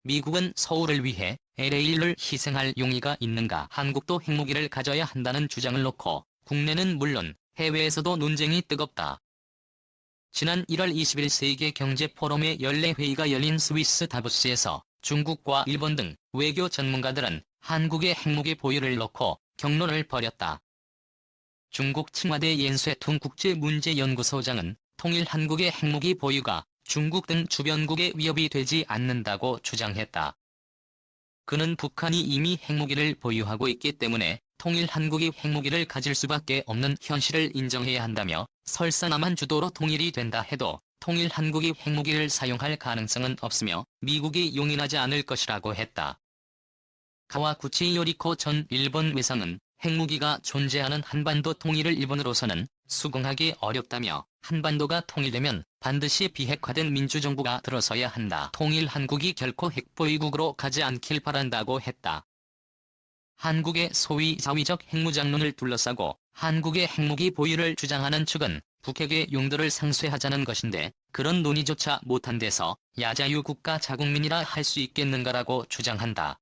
미국은 서울을 위해 LA를 희생할 용의가 있는가? 한국도 핵무기를 가져야 한다는 주장을 놓고 국내는 물론 해외에서도 논쟁이 뜨겁다. 지난 1월 20일 세계경제포럼의 연례회의가 열린 스위스 다보스에서 중국과 일본 등 외교 전문가들은 한국의 핵무기 보유를 놓고 격론을 벌였다. 중국 칭화대 옌쇠퉁 국제문제연구소장은 통일 한국의 핵무기 보유가 중국 등 주변국에 위협이 되지 않는다고 주장했다. 그는 북한이 이미 핵무기를 보유하고 있기 때문에 통일 한국이 핵무기를 가질 수밖에 없는 현실을 인정해야 한다며 설사 남한 주도로 통일이 된다 해도 통일 한국이 핵무기를 사용할 가능성은 없으며 미국이 용인하지 않을 것이라고 했다. 가와구치 요리코 전 일본 외상은 핵무기가 존재하는 한반도 통일을 일본으로서는 수긍하기 어렵다며 한반도가 통일되면 반드시 비핵화된 민주정부가 들어서야 한다. 통일 한국이 결코 핵보유국으로 가지 않길 바란다고 했다. 한국의 소위 자위적 핵무장론을 둘러싸고 한국의 핵무기 보유를 주장하는 측은 북핵의 용도를 상쇄하자는 것인데 그런 논의조차 못한 데서 야자유 국가 자국민이라 할 수 있겠는가라고 주장한다.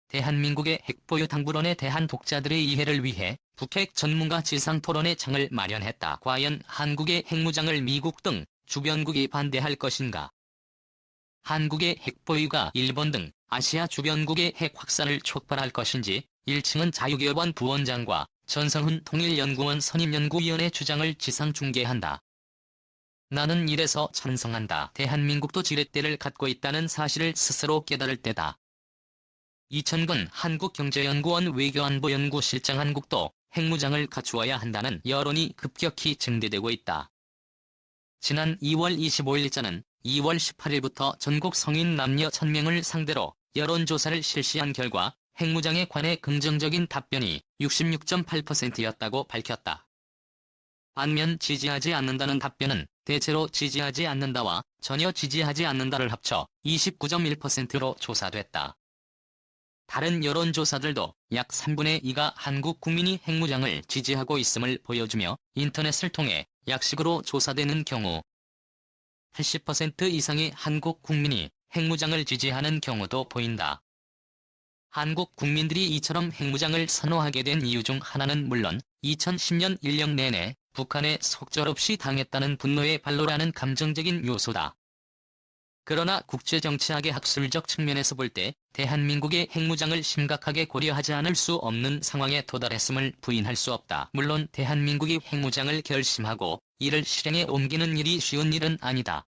대한민국의 핵보유 당부론에 대한 독자들의 이해를 위해 북핵 전문가 지상토론회 장을 마련했다. 과연 한국의 핵무장을 미국 등 주변국이 반대할 것인가? 한국의 핵보유가 일본 등 아시아 주변국의 핵 확산을 촉발할 것인지 1층은 자유기업원 부원장과 전성훈 통일연구원 선임연구위원의 주장을 지상중계한다. 나는 이래서 찬성한다. 대한민국도 지렛대를 갖고 있다는 사실을 스스로 깨달을 때다. 2000군 한국경제연구원 외교안보연구실장 한국도 핵무장을 갖추어야 한다는 여론이 급격히 증대되고 있다. 지난 2월 25일자는 2월 18일부터 전국 성인 남녀 1000명을 상대로 여론조사를 실시한 결과 핵무장에 관해 긍정적인 답변이 66.8%였다고 밝혔다. 반면 지지하지 않는다는 답변은 대체로 지지하지 않는다와 전혀 지지하지 않는다를 합쳐 29.1%로 조사됐다. 다른 여론조사들도 약 3분의 2가 한국 국민이 핵무장을 지지하고 있음을 보여주며 인터넷을 통해 약식으로 조사되는 경우 80% 이상의 한국 국민이 핵무장을 지지하는 경우도 보인다. 한국 국민들이 이처럼 핵무장을 선호하게 된 이유 중 하나는 물론 2010년 1년 내내 북한에 속절없이 당했다는 분노의 발로라는 감정적인 요소다. 그러나 국제정치학의 학술적 측면에서 볼 때 대한민국의 핵무장을 심각하게 고려하지 않을 수 없는 상황에 도달했음을 부인할 수 없다. 물론 대한민국이 핵무장을 결심하고 이를 실행에 옮기는 일이 쉬운 일은 아니다.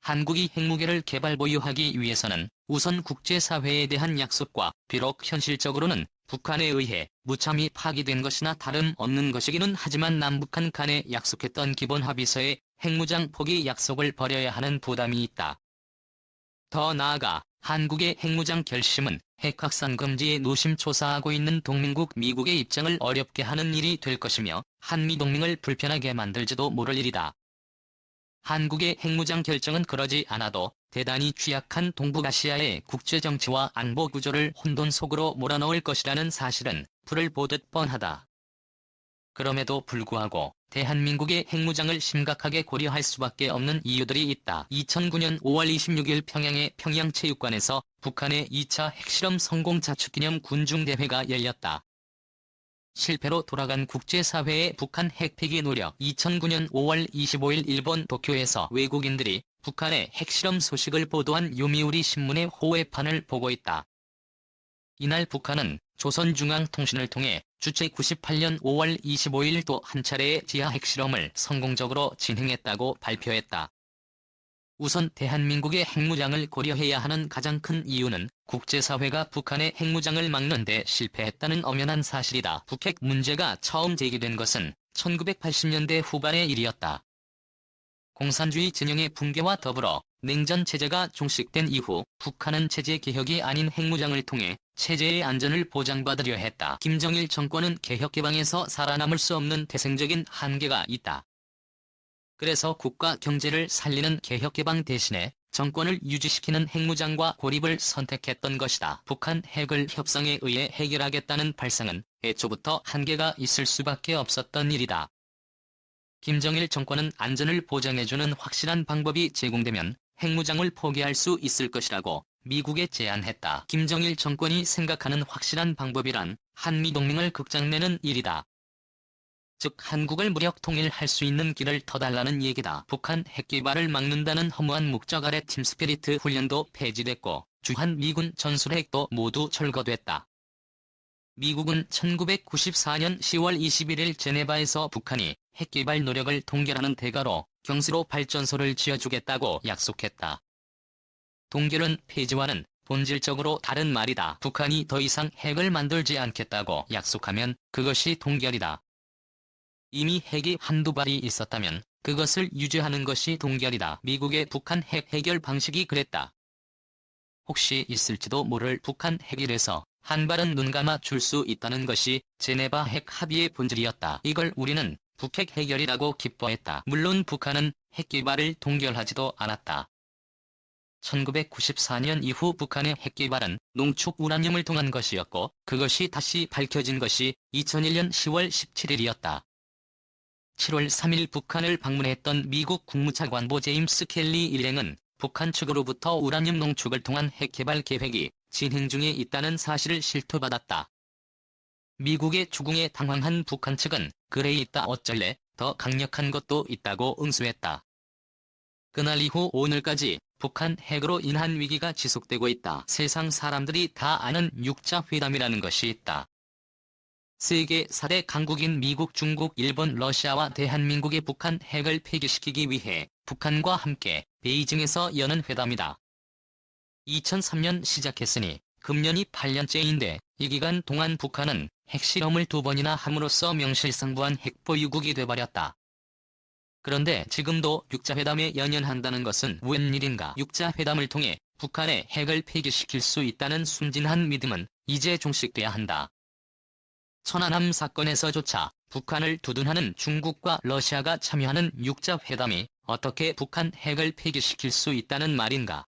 한국이 핵무기를 개발 보유하기 위해서는 우선 국제사회에 대한 약속과 비록 현실적으로는 북한에 의해 무참히 파기된 것이나 다름없는 것이기는 하지만 남북한 간에 약속했던 기본 합의서의 핵무장 포기 약속을 버려야 하는 부담이 있다. 더 나아가 한국의 핵무장 결심은 핵확산 금지에 노심초사하고 있는 동맹국 미국의 입장을 어렵게 하는 일이 될 것이며 한미동맹을 불편하게 만들지도 모를 일이다. 한국의 핵무장 결정은 그러지 않아도 대단히 취약한 동북아시아의 국제정치와 안보구조를 혼돈 속으로 몰아넣을 것이라는 사실은 불을 보듯 뻔하다. 그럼에도 불구하고 대한민국의 핵무장을 심각하게 고려할 수밖에 없는 이유들이 있다. 2009년 5월 26일 평양의 평양체육관에서 북한의 2차 핵실험 성공 자축기념 군중대회가 열렸다. 실패로 돌아간 국제사회의 북한 핵폐기 노력. 2009년 5월 25일 일본 도쿄에서 외국인들이 북한의 핵실험 소식을 보도한 요미우리 신문의 호외판을 보고 있다. 이날 북한은 조선중앙통신을 통해 주체 98년 5월 25일 또 한 차례의 지하 핵실험을 성공적으로 진행했다고 발표했다. 우선 대한민국의 핵무장을 고려해야 하는 가장 큰 이유는 국제사회가 북한의 핵무장을 막는 데 실패했다는 엄연한 사실이다. 북핵 문제가 처음 제기된 것은 1980년대 후반의 일이었다. 공산주의 진영의 붕괴와 더불어 냉전 체제가 종식된 이후 북한은 체제 개혁이 아닌 핵무장을 통해 체제의 안전을 보장받으려 했다. 김정일 정권은 개혁 개방에서 살아남을 수 없는 태생적인 한계가 있다. 그래서 국가 경제를 살리는 개혁 개방 대신에 정권을 유지시키는 핵무장과 고립을 선택했던 것이다. 북한 핵을 협상에 의해 해결하겠다는 발상은 애초부터 한계가 있을 수밖에 없었던 일이다. 김정일 정권은 안전을 보장해주는 확실한 방법이 제공되면 핵무장을 포기할 수 있을 것이라고 미국에 제안했다. 김정일 정권이 생각하는 확실한 방법이란 한미동맹을 극장내는 일이다. 즉 한국을 무력 통일할 수 있는 길을 터달라는 얘기다. 북한 핵개발을 막는다는 허무한 목적 아래 팀스피리트 훈련도 폐지됐고 주한 미군 전술핵도 모두 철거됐다. 미국은 1994년 10월 21일 제네바에서 북한이 핵개발 노력을 동결하는 대가로 경수로 발전소를 지어주겠다고 약속했다. 동결은 폐지와는 본질적으로 다른 말이다. 북한이 더 이상 핵을 만들지 않겠다고 약속하면 그것이 동결이다. 이미 핵이 한두 발이 있었다면 그것을 유지하는 것이 동결이다. 미국의 북한 핵 해결 방식이 그랬다. 혹시 있을지도 모를 북한 핵일에서 한 발은 눈 감아 줄 수 있다는 것이 제네바 핵 합의의 본질이었다. 이걸 우리는 북핵 해결이라고 기뻐했다. 물론 북한은 핵 개발을 동결하지도 않았다. 1994년 이후 북한의 핵 개발은 농축 우라늄을 통한 것이었고 그것이 다시 밝혀진 것이 2001년 10월 17일이었다. 7월 3일 북한을 방문했던 미국 국무차관보 제임스 켈리 일행은 북한 측으로부터 우라늄 농축을 통한 핵 개발 계획이 진행 중에 있다는 사실을 실토받았다. 미국의 추궁에 당황한 북한 측은 그래 있다 어쩔래, 더 강력한 것도 있다고 응수했다. 그날 이후 오늘까지 북한 핵으로 인한 위기가 지속되고 있다. 세상 사람들이 다 아는 육자회담이라는 것이 있다. 세계 4대 강국인 미국, 중국, 일본, 러시아와 대한민국의 북한 핵을 폐기시키기 위해 북한과 함께 베이징에서 여는 회담이다. 2003년 시작했으니 금년이 8년째인데 이 기간 동안 북한은 핵실험을 2번이나 함으로써 명실상부한 핵보유국이 돼버렸다. 그런데 지금도 육자회담에 연연한다는 것은 웬일인가? 육자회담을 통해 북한의 핵을 폐기시킬 수 있다는 순진한 믿음은 이제 종식돼야 한다. 천안함 사건에서조차 북한을 두둔하는 중국과 러시아가 참여하는 육자회담이 어떻게 북한 핵을 폐기시킬 수 있다는 말인가?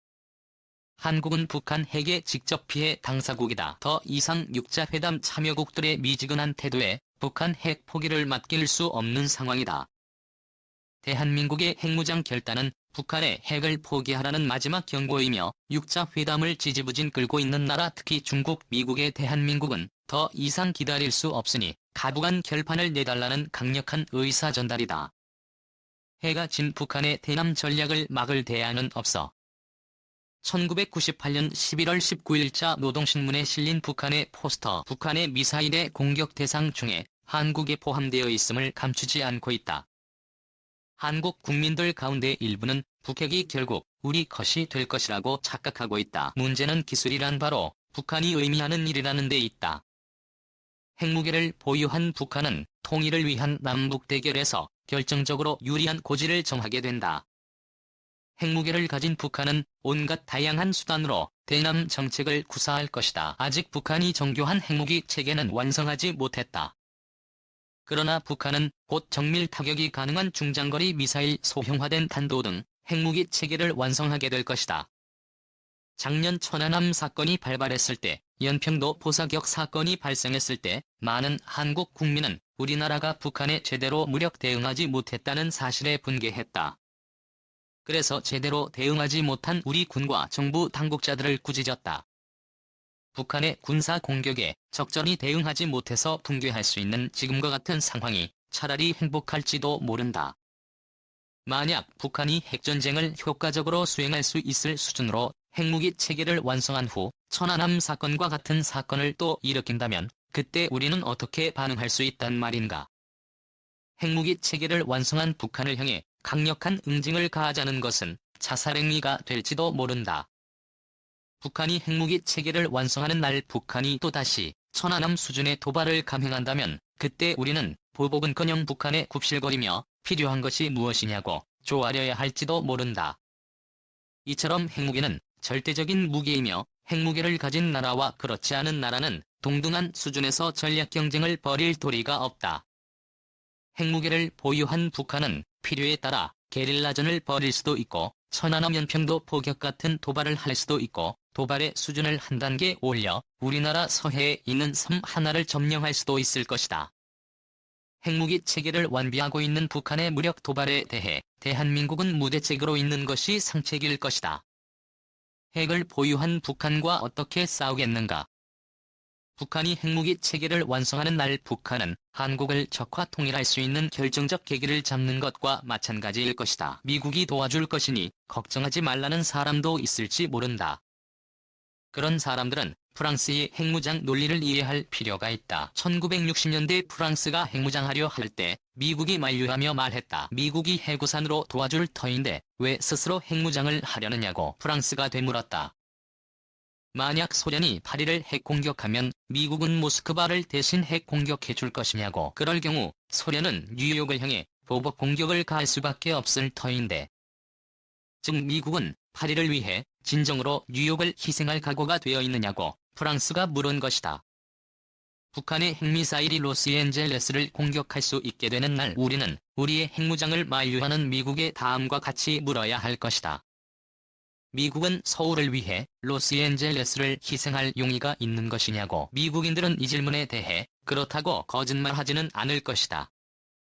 한국은 북한 핵의 직접 피해 당사국이다. 더 이상 육자회담 참여국들의 미지근한 태도에 북한 핵 포기를 맡길 수 없는 상황이다. 대한민국의 핵무장 결단은 북한의 핵을 포기하라는 마지막 경고이며 육자회담을 지지부진 끌고 있는 나라 특히 중국, 미국의 대한민국은 더 이상 기다릴 수 없으니 가부간 결판을 내달라는 강력한 의사 전달이다. 해가 진 북한의 대남 전략을 막을 대안은 없어. 1998년 11월 19일자 노동신문에 실린 북한의 포스터 북한의 미사일의 공격 대상 중에 한국이 포함되어 있음을 감추지 않고 있다. 한국 국민들 가운데 일부는 북핵이 결국 우리 것이 될 것이라고 착각하고 있다. 문제는 기술이란 바로 북한이 의미하는 일이라는 데 있다. 핵무기를 보유한 북한은 통일을 위한 남북 대결에서 결정적으로 유리한 고지를 정하게 된다. 핵무기를 가진 북한은 온갖 다양한 수단으로 대남 정책을 구사할 것이다. 아직 북한이 정교한 핵무기 체계는 완성하지 못했다. 그러나 북한은 곧 정밀 타격이 가능한 중장거리 미사일, 소형화된 탄도 등 핵무기 체계를 완성하게 될 것이다. 작년 천안함 사건이 발발했을 때, 연평도 포사격 사건이 발생했을 때 많은 한국 국민은 우리나라가 북한에 제대로 무력 대응하지 못했다는 사실에 분개했다. 그래서 제대로 대응하지 못한 우리 군과 정부 당국자들을 꾸짖었다. 북한의 군사 공격에 적절히 대응하지 못해서 붕괴할 수 있는 지금과 같은 상황이 차라리 행복할지도 모른다. 만약 북한이 핵전쟁을 효과적으로 수행할 수 있을 수준으로 핵무기 체계를 완성한 후 천안함 사건과 같은 사건을 또 일으킨다면 그때 우리는 어떻게 반응할 수 있단 말인가? 핵무기 체계를 완성한 북한을 향해 강력한 응징을 가하자는 것은 자살행위가 될지도 모른다. 북한이 핵무기 체계를 완성하는 날 북한이 또다시 천안함 수준의 도발을 감행한다면 그때 우리는 보복은커녕 북한에 굽실거리며 필요한 것이 무엇이냐고 조아려야 할지도 모른다. 이처럼 핵무기는 절대적인 무기이며 핵무기를 가진 나라와 그렇지 않은 나라는 동등한 수준에서 전략 경쟁을 벌일 도리가 없다. 핵무기를 보유한 북한은 필요에 따라 게릴라전을 벌일 수도 있고 천안함 연평도 포격 같은 도발을 할 수도 있고 도발의 수준을 한 단계 올려 우리나라 서해에 있는 섬 하나를 점령할 수도 있을 것이다. 핵무기 체계를 완비하고 있는 북한의 무력 도발에 대해 대한민국은 무대책으로 있는 것이 상책일 것이다. 핵을 보유한 북한과 어떻게 싸우겠는가? 북한이 핵무기 체계를 완성하는 날 북한은 한국을 적화 통일할 수 있는 결정적 계기를 잡는 것과 마찬가지일 것이다. 미국이 도와줄 것이니 걱정하지 말라는 사람도 있을지 모른다. 그런 사람들은 프랑스의 핵무장 논리를 이해할 필요가 있다. 1960년대 프랑스가 핵무장하려 할 때 미국이 만류하며 말했다. 미국이 해구산으로 도와줄 터인데 왜 스스로 핵무장을 하려느냐고 프랑스가 되물었다. 만약 소련이 파리를 핵공격하면 미국은 모스크바를 대신 핵공격해 줄 것이냐고. 그럴 경우 소련은 뉴욕을 향해 보복 공격을 가할 수밖에 없을 터인데. 즉 미국은 파리를 위해 진정으로 뉴욕을 희생할 각오가 되어 있느냐고 프랑스가 물은 것이다. 북한의 핵미사일이 로스앤젤레스를 공격할 수 있게 되는 날 우리는 우리의 핵무장을 만류하는 미국에 다음과 같이 물어야 할 것이다. 미국은 서울을 위해 로스앤젤레스를 희생할 용의가 있는 것이냐고. 미국인들은 이 질문에 대해 그렇다고 거짓말하지는 않을 것이다.